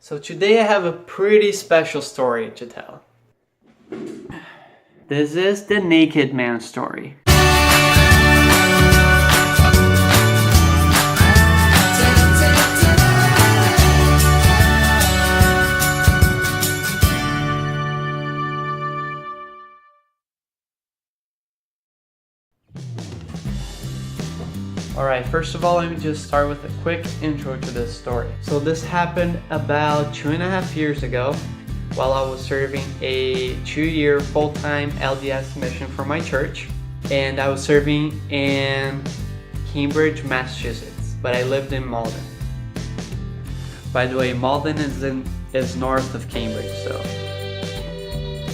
So today I have a pretty special story to tell. This is the naked man story. Alright, first of all, let me just start with a quick intro to this story. So this happened about 2.5 years ago while I was serving a 2-year full-time LDS mission for my church. And I was serving in Cambridge, Massachusetts, but I lived in Malden. By the way, Malden is north of Cambridge, so.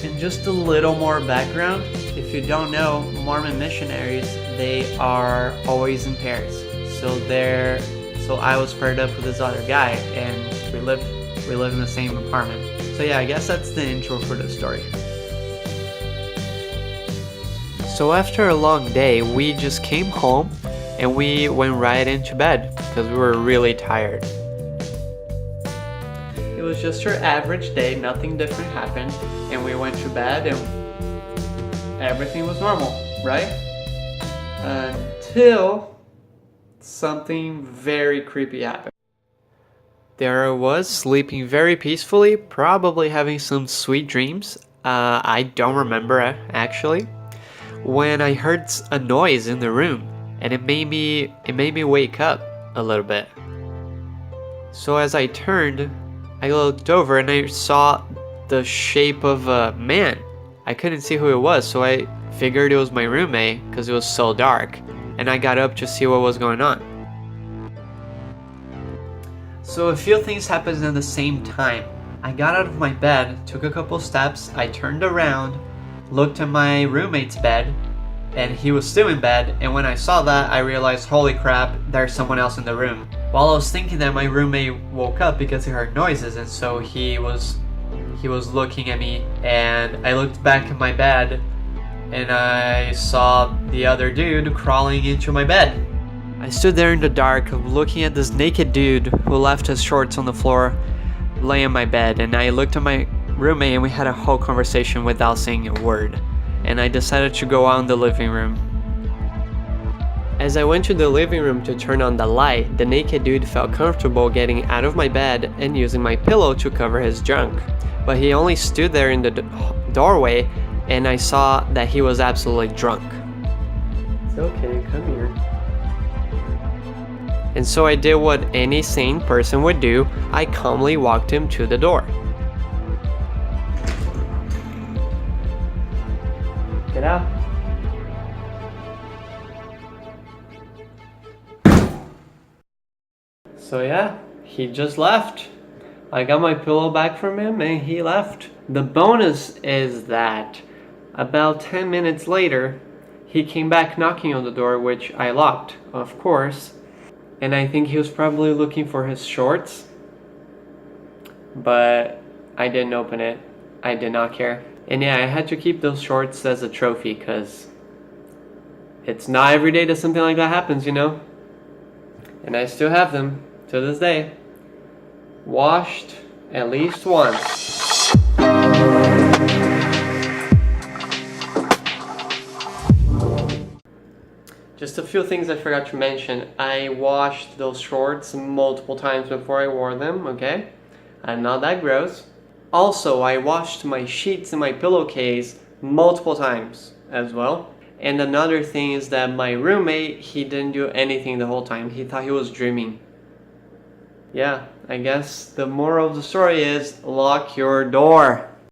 And just a little more background, if you don't know, Mormon missionaries, they are always in pairs. So I was paired up with this other guy, and we live in the same apartment. So yeah, I guess that's the intro for the story. So after a long day, we just came home and we went right into bed because we were really tired. It was just your average day, nothing different happened, and we went to bed and everything was normal, right? Until something very creepy happened. There I was, sleeping very peacefully, probably having some sweet dreams. I don't remember actually, when I heard a noise in the room, and it made me wake up a little bit. So as I turned, I looked over and I saw the shape of a man. I couldn't see who it was, so I figured it was my roommate because it was so dark, and I got up to see what was going on. So a few things happened at the same time. I got out of my bed, took a couple steps, I turned around, looked at my roommate's bed, and he was still in bed, and when I saw that, I realized, holy crap, there's someone else in the room. While I was thinking that, my roommate woke up because he heard noises, and so he was looking at me, and I looked back at my bed, and I saw the other dude crawling into my bed. I stood there in the dark, looking at this naked dude who left his shorts on the floor, laying in my bed, and I looked at my roommate and we had a whole conversation without saying a word, and I decided to go out in the living room. As I went to the living room to turn on the light, the naked dude felt comfortable getting out of my bed and using my pillow to cover his junk, but he only stood there in the doorway, and I saw that he was absolutely drunk. It's okay, come here. And so I did what any sane person would do. I calmly walked him to the door. Get out. So yeah, he just left. I got my pillow back from him and he left. The bonus is that about 10 minutes later, he came back knocking on the door, which I locked, of course. And I think he was probably looking for his shorts, but I didn't open it. I did not care. And yeah, I had to keep those shorts as a trophy because it's not every day that something like that happens, you know? And I still have them to this day. Washed at least once. Just a few things I forgot to mention. I washed those shorts multiple times before I wore them, okay? I'm not that gross. Also, I washed my sheets and my pillowcase multiple times as well. And another thing is that my roommate, he didn't do anything the whole time. He thought he was dreaming. Yeah, I guess the moral of the story is lock your door.